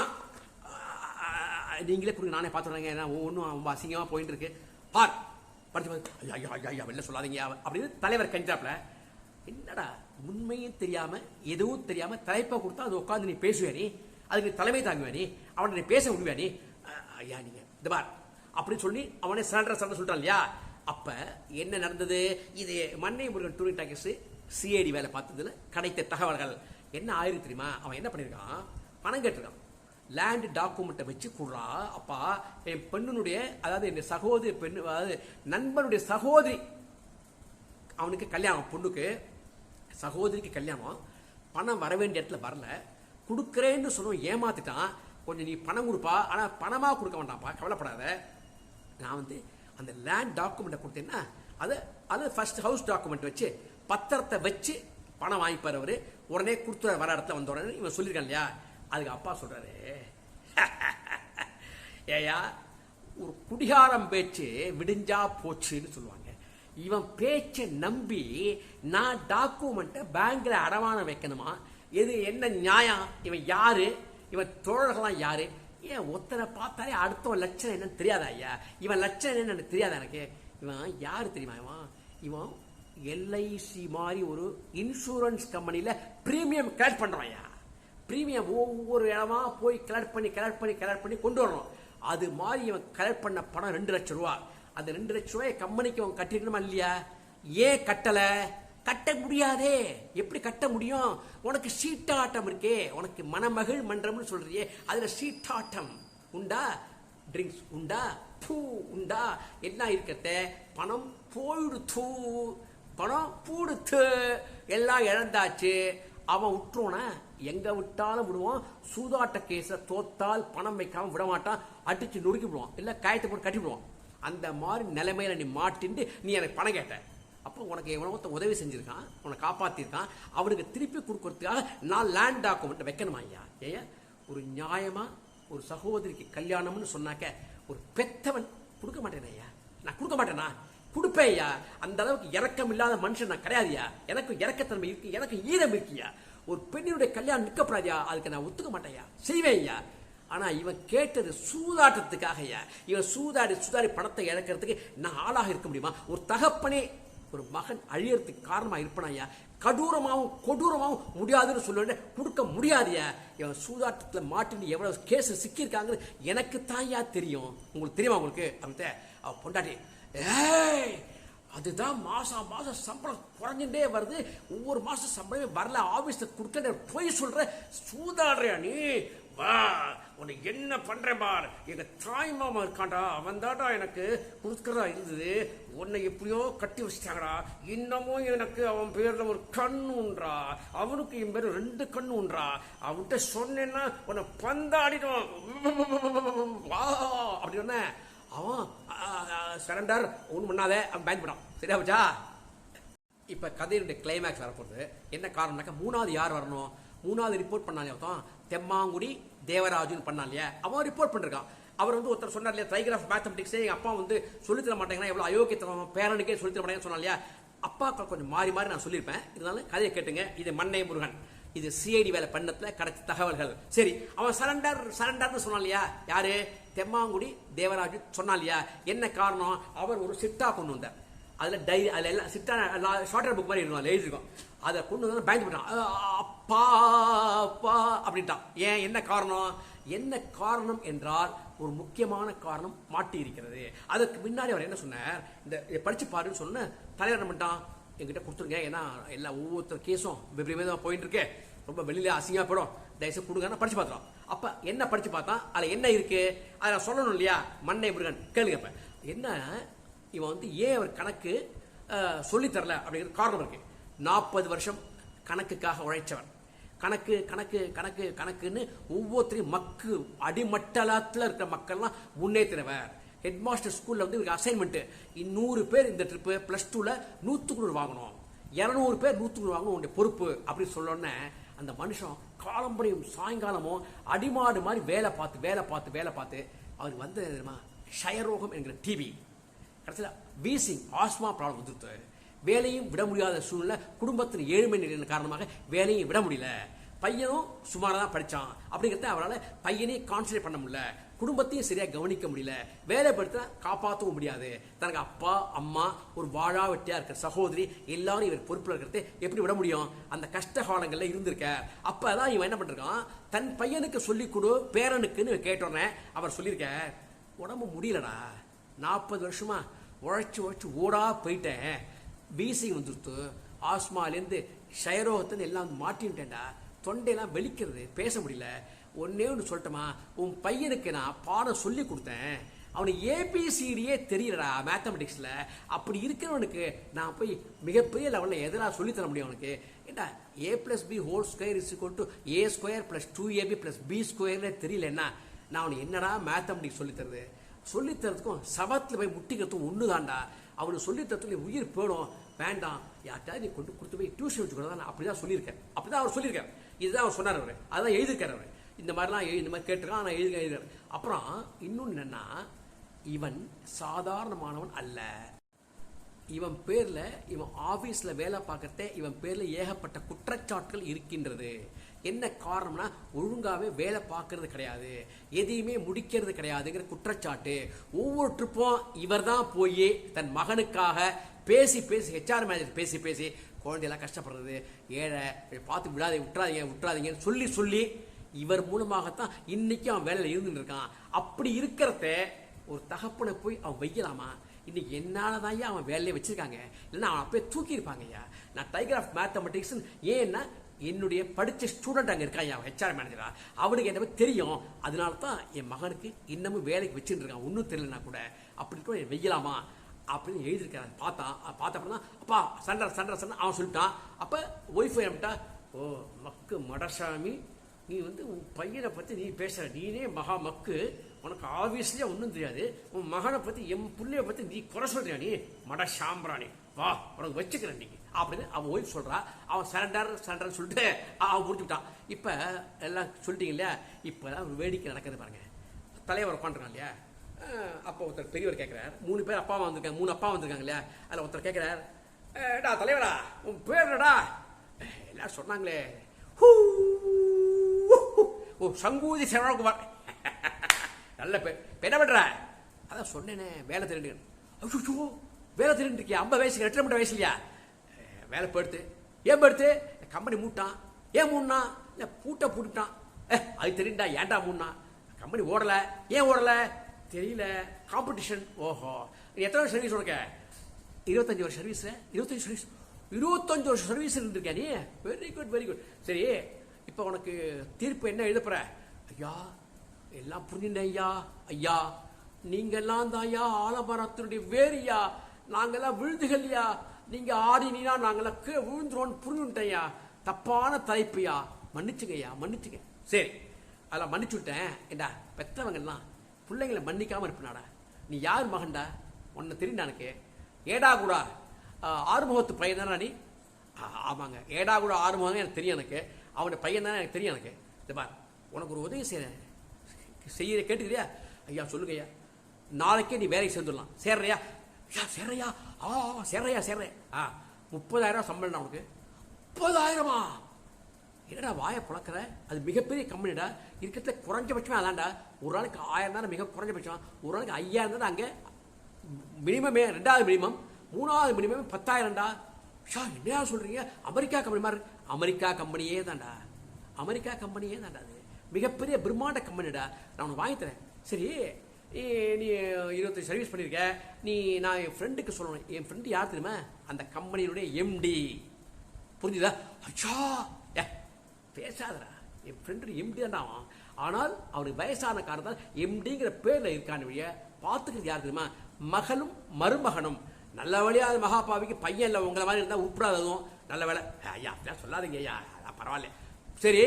A: நீங்களே கொடுங்க, நானே பார்த்துறேங்க, ஏன்னா ஒன்றும் அசிங்கமாக போயிட்டு இருக்கு, பார் படிச்சு ஐயா ஐயா வெளில சொல்லாதீங்க அப்படின்னு தலைவர் கஞ்சாப்ல. என்னடா உண்மையும் தெரியாம எதுவும் தெரியாம தலைப்பா கொடுத்தா அது உட்காந்து நீ பேசுவே, நீ அதுக்கு தலைமை தாங்குவே, நீ அவனை நீ பேச முடியா, நீ ஐயா நீங்க இந்த பார் அப்படின்னு சொல்லி அவனே சரண்டர் சொல்லிட்டான் இல்லையா. அப்ப என்ன நடந்தது, இது Mannai Murugan touring talkies CID வேலை பார்த்ததுல கிடைத்த தகவல்கள் என்ன ஆயிருக்கு தெரியுமா. அவன் என்ன பண்ணிருக்கான், பணம் கேட்டிருக்கான், லேண்ட் டாக்குமெண்ட்டை வச்சு கூடுறா, அப்பா என் பெண்ணுடைய, அதாவது என் சகோதரி பெண்ணு, அதாவது நண்பனுடைய சகோதரி, அவனுக்கு கல்யாணம், பொண்ணுக்கு சகோதரிக்கு கல்யாணம், பணம் வர வேண்டிய இடத்துல வரல, கொடுக்குறேன்னு சொல்லுவோம், ஏமாத்திட்டான், கொஞ்சம் நீ பணம் கொடுப்பா, ஆனால் பணமாக கொடுக்க வேண்டாம்ப்பா, கவலைப்படாத, நான் வந்து அந்த லேண்ட் டாக்குமெண்ட்டை கொடுத்தேன்னா அது ஃபர்ஸ்ட் ஹவுஸ் டாக்குமெண்ட் வச்சு பத்திரத்தை வச்சு பணம் வாங்கிப்பார் அவரு, உடனே கொடுத்து வர இடத்துல வந்த உடனே இவன் சொல்லியிருக்கான் இல்லையா. அதுக்கு அப்பா சொல்றாரு, ஏயா ஒரு குடிகாரம் பேச்சு விடிஞ்சா போச்சுன்னு சொல்லுவாங்க, இவன் பேச்சை நம்பி நான் டாக்குமெண்ட்டை பேங்க்ல அடமானம் வைக்கணுமா, எது என்ன நியாயம், இவன் யாரு, இவன் தோழர்கள்லாம் யாரு, ஏன் ஒருத்தனை பார்த்தாலே அடுத்தவன் லட்சணம் என்னன்னு தெரியாதா ஐயா, இவன் லட்சணம் என்னன்னு தெரியாதா எனக்கு, இவன் யாரு தெரியுமா, இவன் எல்ஐசி மாதிரி ஒரு இன்சூரன்ஸ் கம்பெனியில பிரீமியம் கலெக்ட் பண்றான் ஐயா, பிரீமியம் ஒவ்வொரு இடமா போய் கலெக்ட் பண்ணி கொண்டு வரணும், அது மாதிரி இவன் கலெக்ட் பண்ண பணம் 2 லட்சம் ரூபா, அந்த 2 லட்சம் ரூபாய் கம்பெனிக்கு அவன் கட்டிடணுமா இல்லையா, ஏன் கட்டல, கட்ட முடியாதே, எப்படி கட்ட முடியும், உனக்கு சீட்டாட்டம் இருக்கே, உனக்கு மணமகள் மன்றம்னு சொல்றியே, அதுல சீட்டாட்டம் உண்டா, ட்ரிங்க்ஸ் உண்டா, பூ உண்டா, என்ன இருக்கட்ட, பணம் போயிடுத்து, பணம் பூடுத்து, எல்லாம் இழந்தாச்சு, அவன் விட்டுருவான, எங்க விட்டாலும் விடுவான், சூதாட்ட கேஸ தோத்தால் பணம் வைக்காம விட மாட்டான், அடிச்சு நொறுக்கி விடுவான், இல்ல காயத்தை போட்டு கட்டி விடுவான், அந்த மாதிரி நிலைமையில நீ மாட்டிண்டு நீ எனக்கு பணம் கேட்ட, அப்போ உனக்கு எவ்வளோ உதவி செஞ்சுருக்கான், உன்னை காப்பாற்றிருக்கான், அவனுக்கு திருப்பி கொடுக்கறதுக்காக நான் லேண்ட் டாக்குமெண்ட் வைக்கணுமா ஐயா? ஏன் ஒரு நியாயமாக ஒரு சகோதரிக்கு கல்யாணம்னு சொன்னாக்க ஒரு பெத்தவன் கொடுக்க மாட்டேன் ஐயா, நான் கொடுக்க மாட்டேனா? கொடுப்பேன் ஐயா. அந்த அளவுக்கு இறக்கம் இல்லாத மனுஷன் நான் கிடையாதுயா. எனக்கு இறக்கத்தன்மை இருக்கு, எனக்கு ஈரம் இருக்கியா. ஒரு பெண்ணினுடைய கல்யாணம் நிற்கப்படாதியா, அதுக்கு நான் ஒத்துக்க மாட்டேயா, செய்வேன் ஐயா. ஆனா இவன் கேட்டது சூதாட்டத்துக்காக ஐயா. இவன் சூதாடி பணத்தை இழக்கிறதுக்கு நான் ஆளாக இருக்க முடியுமா? ஒரு தகப்பனே ஒரு மகன் அழியறதுக்கு காரணமா இருப்பானா ஐயா? கொடூரமாவும் முடியாதுன்னு சொல்ல கொடுக்க முடியாதியா. இவன் சூதாட்டத்தில் மாட்டின்னு எவ்வளவு கேஸ் சிக்கியிருக்காங்க எனக்கு தாயா தெரியும். உங்களுக்கு தெரியுமா? உங்களுக்கு அந்த அவ பொண்டாட்டி அதுதான் மாசம் சம்பளம் குறைஞ்சுட்டே வருது, ஒவ்வொரு மாசம் சம்பளமே வரல, ஆபீஸ்ல கொடுக்க போய் சொல்ற, சூதாடுறியா நீ? வா உன்னை என்ன பண்றேன் பார், எங்க தாய் மாமா இருக்காண்டா, அவன் தாண்டா எனக்கு கொடுக்கறதா இருந்தது, உன்னை எப்படியோ கட்டி வச்சுட்டாங்கடா, இன்னமும் எனக்கு அவன் பேர்ல ஒரு கண்ணு உன்றா, அவனுக்கு என் பேர் 2 கண்ணு உன்றா, அவன்கிட்ட சொன்னேன்னா உன்னை பந்தாடிடும் வா அப்படின்னு அவன் சரண்டர் ஒன்றும் பண்ணாத அவன் பயன்படான். சரியா போச்சா? இப்போ கதையினுடைய கிளைமேக்ஸ் வரப்போகுது. என்ன காரணம்னாக்கா 3வது யார் வரணும்? 3வது ரிப்போர்ட் பண்ணாலே ஒருத்தன் தெம்மாங்குடி தேவராஜுன்னு பண்ணான் இல்லையா, அவன் ரிப்போர்ட் பண்ணிருக்கான். அவர் ஒருத்தர் சொன்னார் இல்லையா, ட்ரைகிராஃப் மேத்தமெட்டிக்ஸே எங்கள் அப்பா சொல்லித்தர மாட்டேங்கன்னா எவ்வளோ அயோக்கியத்தனம், பேரனுக்கே சொல்லித்தர மாட்டேங்கன்னு சொன்னா இல்லையா. அப்பாக்கள் கொஞ்சம் மாறி நான் சொல்லியிருப்பேன், இருந்தாலும் கதையை கேட்டுங்க. இது மண்ணை முருகன், இது சிஐடி வேலை பண்ணத்துல கிடைச்ச தகவல்கள். சரி, அவன் சரண்டர்னு சொன்னான் இல்லையா, யாரு? தெம்மாங்குடி தேவராஜ் சொன்னான் இல்லையா. என்ன காரணம்? அவர் ஒரு சிட்டா கொண்டு வந்தார். அதில் டைரி, அதில் எல்லாம் சிட்டா ஷார்ட்ஹேண்ட் புக் மாதிரி இருக்கும், எழுதிருக்கோம். அதை கொண்டு வந்து பயந்து போட்டான், அப்பா அப்பா அப்படின்ட்டான். ஏன்? என்ன காரணம்? என்ன காரணம் என்றால் ஒரு முக்கியமான காரணம் மாட்டி இருக்கிறது. அதுக்கு முன்னாடி அவர் என்ன சொன்னார், இந்த படிச்சு பாருன்னு சொன்ன தலைவர் என்ன பண்ணிட்டான், என்கிட்ட கொடுத்துருங்க, ஏன்னா எல்லா ஒவ்வொருத்தர் கேஸும் வெவ்வேறு போயிட்டு இருக்கே, ரொம்ப வெளியில அசிங்கமா போயிடும், தயவுசெய்து கொடுங்க, படிச்சு பார்த்துறோம். அப்ப என்ன படிச்சு பார்த்தா அதுல என்ன இருக்கு, அதை நான் சொல்லணும் இல்லையா. மண்ணை முருகன் கேளுங்க. இப்ப என்ன, இவன் ஏன் அவர் கணக்கு சொல்லித்தரல அப்படிங்கிற காரணம் இருக்கு. 40 வருஷம் கணக்குக்காக உழைச்சவர், கணக்கு கணக்கு கணக்கு கணக்குன்னு ஒவ்வொருத்தரையும் அடிமட்டலத்தில் இருக்கிற மக்கள்லாம் முன்னேற்றினவர். ஹெட் மாஸ்டர் ஸ்கூல்ல இவருக்கு அசைன்மெண்ட், 100 பேர் இந்த ட்ரிப்பு +2ல 100 வாங்கணும், 200 பேர் 100 வாங்கணும் உங்களுடைய பொறுப்பு அப்படின்னு சொல்லணுன்னே அந்த மனுஷன் காலம்பரையும் சாயங்காலமும் அடிமாடு மாதிரி வேலை பார்த்து அவருக்கு வந்து ஷயரோகம் என்கிற டிவி, கடைசியில் வீசிங் ஆஸ்மா ப்ராப்ளம் வந்துருத்து. வேலையும் விட முடியாத சூழ்நிலை, குடும்பத்தின் ஏழ்மை நிலையின் காரணமாக வேலையும் விட முடியல. பையனும் சுமாராக தான் படித்தான், அப்படிங்கிறத அவரால் பையனையும் கான்சன்ட்ரேட் பண்ண முடியல, குடும்பத்தையும் சரியாக கவனிக்க முடியல, வேலைப்படுத்த காப்பாற்றவும் முடியாது. தனக்கு அப்பா அம்மா ஒரு வாழா வெட்டியா இருக்கிற சகோதரி எல்லாரும் இவர் பொறுப்பில் இருக்கிறது எப்படி விட முடியும்? அந்த கஷ்ட காலங்களில் இருந்திருக்க. அப்பதான் இவன் என்ன பண்ணிருக்கான், தன் பையனுக்கு சொல்லிக் கொடு பேரனுக்குன்னு கேட்டோன்னே அவர் சொல்லியிருக்க, உடம்பு முடியலடா, 40 வருஷமா உழைச்சு ஓடா போயிட்டேன், வீசிங் வந்துருத்து, ஆஸ்மாலேருந்து ஷயரோகத்துன்னு எல்லாம் மாட்டின்ட்டேன்டா, தொண்டையெல்லாம் வெளிக்கிறது, பேச முடியல. ஒன்னே ஒன்று சொல்லட்டுமா, உன் பையனுக்கு நான் பாடம் சொல்லி கொடுத்தேன், அவனுக்கு ஏபிசிடியே தெரியலடா மேத்தமெட்டிக்ஸ்ல, அப்படி இருக்கிறவனுக்கு நான் போய் மிகப்பெரிய லெவலில் எதிராக சொல்லித்தர முடியும் அவனுக்கு? ஏண்டா a+b² a² + 2ab + b² தெரியலன்னா நான் அவனுக்கு என்னடா மேத்தமெட்டிக்ஸ் சொல்லித்தருது? சொல்லித்தரதுக்கும் சபத்தில் போய் முட்டிக்கிறதுக்கும் ஒன்று தான்டா. அவனுக்கு சொல்லித்தரத்துக்கு உயிர் போயிடும், வேண்டாம், யார்ட்டாவது நீ கொடுத்து போய் டியூஷன் வச்சுக்கூட நான் அப்படிதான் சொல்லியிருக்கேன். அப்படிதான் அவர் சொல்லியிருக்கார், இதுதான் அவர் சொன்னார், அவர் அதான் எழுதியிருக்காரு. அவர் இந்த மாதிரிலாம் இந்த மாதிரி கேட்டிருக்கான், நான் எழுதியிருக்காரு. அப்புறம் இன்னொன்று என்னன்னா, இவன் சாதாரணமானவன் அல்ல. இவன் பேர்ல, இவன் ஆபீஸ்ல வேலை பார்க்கறதே இவன் பேர்ல ஏகப்பட்ட குற்றச்சாட்டுகள் இருக்கின்றது. என்ன காரணம்னா, ஒழுங்காவே வேலை பார்க்கறது கிடையாது, எதையுமே முடிக்கிறது கிடையாதுங்கிற குற்றச்சாட்டு. ஒவ்வொரு ட்ரிப்பும் இவர் தான் போய் தன் மகனுக்காக பேசி HR மேனேஜர் பேசி குழந்தையெல்லாம் கஷ்டப்படுறது, ஏழை பார்த்து விட்டுறாதீங்கன்னு சொல்லி இவர் மூலமாகத்தான் இன்னைக்கு அவன் வேலையில் இருந்துட்டு இருக்கான். அப்படி இருக்கிறத ஒரு தகப்பனை போய் அவன் வைக்கலாமா? இன்னைக்கு என்னாலதான் அவன் வேலையை வச்சிருக்காங்க, இல்லைன்னா அவன் அப்பயே தூக்கி இருப்பாங்க. நான் டைகிராஃப் மேத்தமெட்டிக்ஸ் ஏன்னா என்னுடைய படிச்ச ஸ்டூடெண்ட் அங்கே இருக்கான், என் HR மேனேஜரா, அவனுக்கு என்ன தெரியும், அதனால தான் என் மகனுக்கு இன்னமும் வேலைக்கு வச்சுட்டு இருக்கான், ஒன்றும் தெரியலனா கூட. அப்படி கூட வெய்யலாமா அப்படின்னு எழுதியிருக்காரு. பார்த்தப்ப தான் அப்பா சண்டை அவன் சொல்லிட்டான். அப்போ ஒய்ஃப் என்னட்டா, ஓ மக்கு மடசாமி, நீ உன் பையனை பற்றி நீ பேசுற, நீனே மகா மக்கு, உனக்கு ஆப்வியஸ்லியா ஒன்றும் தெரியாது. உன் மகனை பத்தி என் பிள்ளைய பத்தி நீ குறை சொல்றியா? நீ மட சாம்பிராணி, வா உனக்கு வச்சுக்கிறேன் நீங்க அப்படின்னு அவன் ஒய்ஃப் சொல்றா. அவன் சரண்டர் சொல்லிட்டு அவன் முடிச்சுட்டான். இப்ப எல்லாம் சொல்லிட்டீங்க இல்லையா, இப்பதான் ஒரு வேடிக்கை நடக்குது பாருங்க. தலைவர் உட்காந்துருக்கான் இல்லையா, அப்போ ஒருத்தர் பெரியவர் கேட்கிறார். 3 பேர் அப்பா வந்திருக்காங்க, 3 அப்பா வந்திருக்காங்க இல்லையா. அதில் ஒருத்தர் கேட்கிறார், டா தலைவரா உன் பேருடா? எல்லாம் சொன்னாங்களே, ஓ சங்கூதி சரவணகுமார். நல்ல பேர். என்ன பண்ற? அதான் சொன்னேனே வேலை திருண்டு. ஐயோ வேலை திருண்டு இருக்கியா? 50 வயசுக்கு 8 வயசு இல்லையா? வேலை போடுத்து. ஏன் போடுத்து? கம்பெனி மூட்டான். ஏன் மூணா? இல்லை பூட்டை பூட்டான். அது தெரியுண்டா. ஏன்டா மூணா? கம்பெனி ஓடல. ஏன் ஓடல தெரியல, காம்படிஷன். ஓஹோ, எத்தனை வருஷம் சர்வீஸ் உனக்கு? 25 வருஷம் சர்வீஸ். 25 வருஷம் சர்வீஸ் இருந்திருக்கா நீ? Very good very good. சரி, இப்போ உனக்கு தீர்ப்பு என்ன எழுதப்புற? ஐயா எல்லாம் புரிஞ்சுட்டேன் ஐயா. ஐயா நீங்கெல்லாம் தான் ஐயா ஆலமரத்தினுடைய வேறியா, நாங்கெல்லாம் விழுதுகள்யா. நீங்க ஆடினா நாங்கெல்லாம் விழுந்துருவோன்னு புரிஞ்சுட்டேன்யா. தப்பான தலைப்புயா, மன்னிச்சுங்கய்யா மன்னிச்சுங்க. சரி அதெல்லாம் மன்னிச்சு விட்டேன். ஏண்டா பெற்றவங்கெல்லாம் பிள்ளைங்களை மன்னிக்காம இருப்பினாடா. நீ யார் மகன்டா? உன்னை தெரியுண்டா எனக்கு. ஏடா கூட ஆறுமுகத்து பையன் தானே நீ? ஆமாங்க, ஏடா கூட ஆறுமுகம் எனக்கு தெரியும். எனக்கு அவனுடைய பையன் தானே எனக்கு தெரியும். எனக்கு இது பார், உனக்கு ஒரு உதவி செய்ய கேட்டுக்கிறியா? ஐயா சொல்லுங்க ஐயா, நாளைக்கே நீ வேலைக்கு சேர்ந்துடலாம். சேர்றியா? ஐயா சேர்றையா? சேர்றேன். 30,000 சம்பளம் உனக்கு. 30,000? என்னடா வாயை பழக்கிற? அது மிகப்பெரிய கம்பெனிடா. இருக்கிறதுல குறைஞ்சபட்சமே அதான்டா. ஒரு நாளைக்கு 1000 தானே மிக குறைஞ்சபட்சம். ஒரு நாளைக்கு 5000 தானே அங்கே மினிமமே. 2வது மினிமம், 3வது மினிமம் 10,000டா. என்னையா சொல்றீங்க? அமெரிக்கா கம்பெனி மாதிரி. அமெரிக்கா கம்பெனியே தான்டா. அது மிகப்பெரிய பிரம்மாண்ட கம்பெனிடா. நான் உனக்கு வாங்கி தரேன். சரி, நீ 25 சர்வீஸ் பண்ணியிருக்க. நான் என் ஃப்ரெண்டுக்கு சொல்லணும். என் ஃப்ரெண்டு யார் தெரியுமா? அந்த கம்பெனியினுடைய எம்டி. புரிஞ்சுதா? ஐயா பேசாதடா. என் ஃப்ரெண்டு எம்டி தான்டா அவன். ஆனால் அவனுக்கு வயசான காரணத்தால் எம்டிங்கிற பேரில் இருக்கான வழிய பார்த்துக்கிறது யார் தெரியுமா? மகளும் மருமகனும். நல்ல வழியா அது மகாபாவிக்கு பையன் இல்லை. உங்களை மாதிரி இருந்தால் உட்படாததும் நல்ல வேலை. ஐயா அப்படிலாம் சொல்லாதீங்க ஐயா, அதான் பரவாயில்ல. சரி,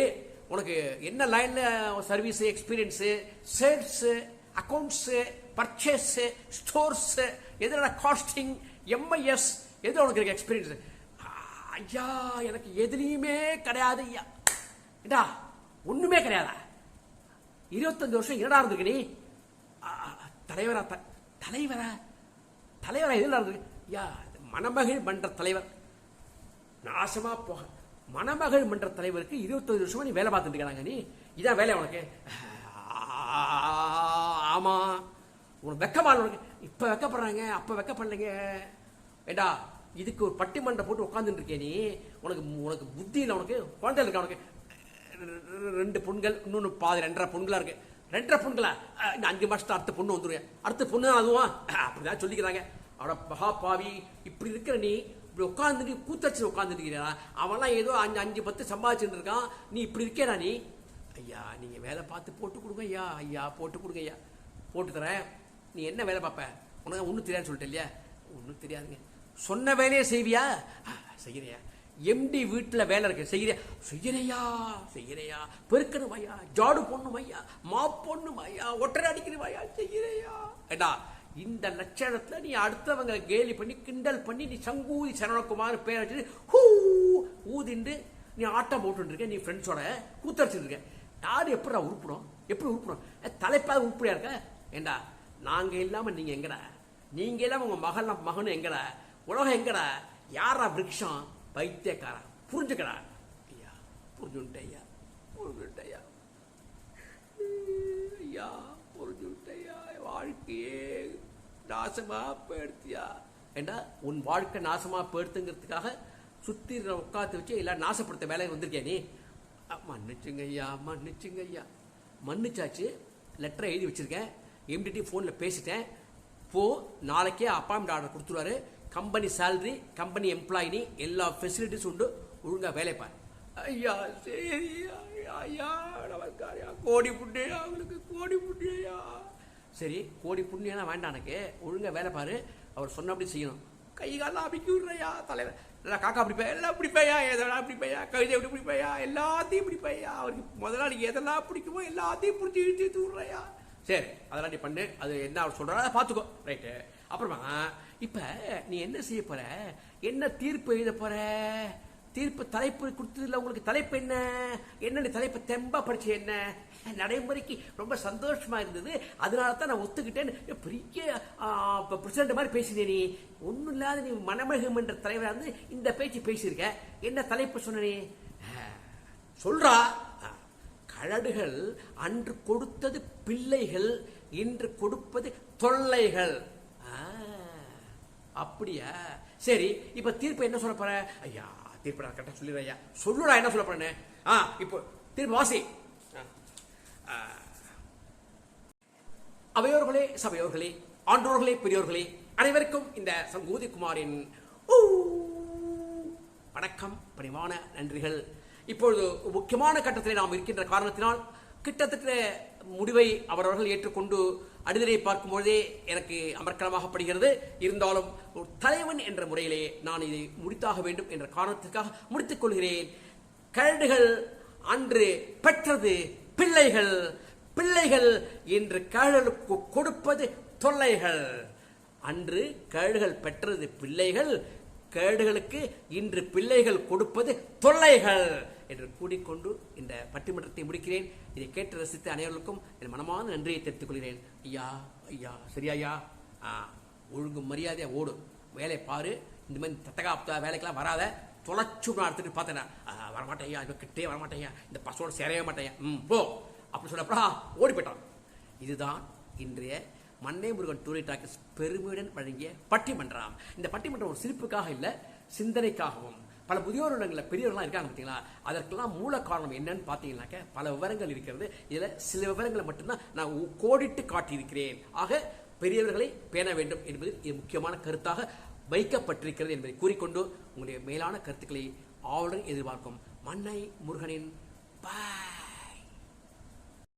A: உனக்கு என்ன லைனில் service, experience, sales, accounts, purchase, stores, எதிரான காஸ்டிங், எம்ஐஎஸ், எது உனக்கு இருக்கு எக்ஸ்பீரியன்ஸு? ஐயா எனக்கு எதுலையுமே கிடையாது ஐயா. ஏண்டா ஒன்றுமே கிடையாதா? 25 வருஷம் என்னடா இருந்திருக்கு நீ? தலைவரா எதில் இருந்திருக்கு? ஐயா மணமகள் மன்ற தலைவர். நாசமா போக. மணமகள் மன்ற தலைவருக்கு 25 வருஷமா நீ வேலை பார்த்துட்டு இருக்காங்க. நீ இதான் வேலை உனக்கு? ஆமா. உனக்கு வெக்கமா உனக்கு? இப்ப வெக்கப்படுறாங்க, அப்ப வெக்கப்படலைங்க. ஏண்டா இதுக்கு ஒரு பட்டிமன்றம் போட்டு உட்காந்துட்டு இருக்கே நீ. உனக்கு புத்தியில் உனக்கு குழந்தை இருக்கா? உனக்கு 2 பொண்கள், இன்னொன்று பாதி 2.5 பொண்களா இருக்கு. 2.5 பொண்களா? இந்த 5 மாசத்துல அடுத்த பொண்ணு வந்துருவேன். அடுத்த பொண்ணு தான் அதுவும். அப்படிதான் சொல்லிக்கிறாங்க. அவட மகாபாவி, இப்படி இருக்கிற நீ இப்படி உட்காந்துட்டு கூத்தச்சு உட்காந்துட்டு இருக்கிறா. அவன்லாம் ஏதோ 5-10 சம்பாதிச்சுட்டு இருக்கான். நீ இப்படி இருக்கேடா நீ. ஐயா நீங்க வேலை பார்த்து போட்டு கொடுங்க ஐயா. போட்டு கொடுங்க ஐயா. போட்டு தரேன். நீ என்ன வேலை பார்ப்ப? உனக்கு ஒன்றும் தெரியாதுன்னு சொல்லிட்டு இல்லையா? ஒன்றும் தெரியாதுங்க. சொன்ன வேலையே செய்வியா? செய்யறியா? எம்டி வீட்டில் வேலை இருக்கு, செய்யறையா? பெருக்கணும் ஐயா, ஜாடு பொண்ணும் ஐயா, பொண்ணும் ஐயா, ஒட்டரை அடிக்கணும் ஐயா, செய்யறையா? ஏடா இந்த லட்சணத்துல நீ அடுத்தவங்க கேலி பண்ணி கிண்டல் பண்ணி நீ சங்கூதி சரவணகுமார் பேர் வச்சு ஊதிண்டு நீ ஆட்டம் போட்டு இருக்க. நீ ஃப்ரெண்ட்ஸோட கூத்தடிச்சுட்டு இருக்க. யாரு எப்படி உருப்படும்? தலைப்பாக உருப்படியா இருக்க? ஏண்டா நாங்க இல்லாம நீங்க எங்கடா? நீங்க இல்லாம உங்க மகனும் எங்கடா? உலகம் எங்கடா? யாரா விருட்சம்? பைத்தியக்காரா, புரிஞ்சுக்கடா. ஐயா புரிஞ்சுட்டேயா. வாழ்க்கையே நாசமா போயிடுத்தியா? ஏண்டா உன் வாழ்க்கை நாசமா போயிடுத்துங்கிறதுக்காக சுத்தி உட்காந்து வச்சு எல்லாம் நாசப்படுத்த வேலை வந்திருக்கேன் நீ. மன்னிச்சுங்க ஐயா. மன்னிச்சாச்சு. லெட்டரை எழுதி வச்சிருக்கேன். எம்டிடி ஃபோனில் பேசிட்டேன். நாளைக்கே அப்பாயின்மெண்ட் ஆர்டர் கொடுத்துருவாரு. கம்பெனி சேலரி, கம்பெனி எம்ப்ளாயினி, எல்லா ஃபெசிலிட்டிஸும் உண்டு. ஒழுங்கா வேலை பாரு. ஐயா சரி ஐயா. கோடி புண்ணியா அவங்களுக்கு, கோடி புண்ணியா. சரி, கோடி புண்ணியா வேண்டாம் எனக்கு. ஒழுங்கா வேலை பாரு. அவர் சொன்னபடி செய்யணும். கை காலம் அபிக்கி விடுறையா தலைவர். காக்கா பிடிப்பா, எல்லாம் பிடிப்பையா, எதெல்லாம் பிடிப்பையா, கவிதை எப்படி பிடிப்பையா, எல்லாத்தையும் பிடிப்பையா. அவருக்கு முதலாளி எதெல்லாம் பிடிக்குமோ எல்லாத்தையும் பிடிச்சி இழுத்து விடுறையா. சரி அதெல்லாம் நீ பண்ணு, அது என்ன அவர் சொல்றாரு பார்த்துக்கோ, ரைட்டு. அப்புறமா இப்ப நீ என்ன செய்ய போற, என்ன தீர்ப்பு எழுத போற, தீர்ப்பு தலைப்பு கொடுத்ததுல உங்களுக்கு தலைப்பு என்ன, என்ன தலைப்பு தெம்பா படிச்சு என்ன நடைமுறைக்கு ரொம்ப சந்தோஷமா இருந்தது, அதனால தான் நான் ஒத்துக்கிட்டேன்னு பெரிய பிரசிடண்ட் மாதிரி பேசினே. நீ ஒன்றும் இல்லாத நீ மனமகம் என்ற தலைவராக இருந்து இந்த பேச்சு பேசியிருக்க, என்ன தலைப்பு சொன்ன நீ சொல்றா. கழடுகள் அன்று கொடுத்தது பிள்ளைகள், இன்று கொடுப்பது தொல்லைகள். அப்படியா, சரி இப்ப தீர்ப்பு என்ன சொல்ல போற? ஐயா தீர்ப்பு நான் கரெக்டா சொல்லிடுறேன் ஐயா. சொல்லுடா என்ன சொல்ல போறேன்னு. இப்போ தீர்ப்பு வாசி. அவையோர்களே, சபையோர்களே, ஆண்டோர்களே, பெரியோர்களே, அனைவருக்கும் இந்த சங்கூதி குமாரின் வணக்கம், பணிவான நன்றிகள். இப்பொழுது முக்கியமான கட்டத்தில் நாம் இருக்கின்ற காரணத்தினால் கிட்டத்தட்ட முடிவை அவரவர்கள் ஏற்றுக்கொண்டு அடுதலை பார்க்கும்போதே எனக்கு அமர்க்கலமாகப்படுகிறது. இருந்தாலும் ஒரு தலைவன் என்ற முறையிலே நான் இதை முடித்தாக வேண்டும் என்ற காரணத்திற்காக முடித்துக் கொள்கிறேன். கரடுகள் அன்று பெற்றது பிள்ளைகள், பிள்ளைகள் இன்று கழலுக்கு கொடுப்பது தொல்லைகள். அன்று கழடுகள் பெற்றது பிள்ளைகள், கேடுகளுக்கு இன்று பிள்ளைகள் கொடுப்பது தொல்லைகள் என்று கூடிக்கொண்டு இந்த பட்டிமன்றத்தை முடிக்கிறேன். இதை கேட்டு ரசித்த அனைவருக்கும் என் மனமான நன்றியை தெரிவித்துக் கொள்கிறேன். ஐயா ஐயா சரியா, ஒழுங்கு மரியாதையா ஓடு, வேலை பாரு, இந்த மாதிரி தத்தகா வேலைக்கெல்லாம் வராத, தொலைச்சு நான் எடுத்துட்டு பார்த்தேன், வரமாட்டேயா, இப்போ கிட்டே வரமாட்டேயா, இந்த பசோடு சேரவே மாட்டேயா, போ அப்படி சொல்லப்படா ஓடி போயிட்டான். இதுதான் இன்றைய மன்னை முருகன் டூரி டாக்கீஸ் பெருமையுடன் வழங்கிய பட்டிமன்றம். இந்த பட்டிமன்றம் ஒரு சிரிப்புக்காக இல்லை, சிந்தனைக்காகவும். பல முதியோர் இல்லங்களில் பெரியவர்கள்லாம் இருக்காங்க பார்த்தீங்களா, அதற்கெல்லாம் மூல காரணம் என்னன்னு பார்த்தீங்கன்னாக்க பல விவரங்கள் இருக்கிறது. இதில் சில விவரங்களை மட்டும்தான் நான் கோடிட்டு காட்டியிருக்கிறேன். ஆக பெரியவர்களை பேண வேண்டும் என்பது இது முக்கியமான கருத்தாக வைக்கப்பட்டிருக்கிறது என்பதை கூறிக்கொண்டு உங்களுடைய மேலான கருத்துக்களை ஆவலுடன் எதிர்பார்க்கும் மன்னை முருகனின் பாய்.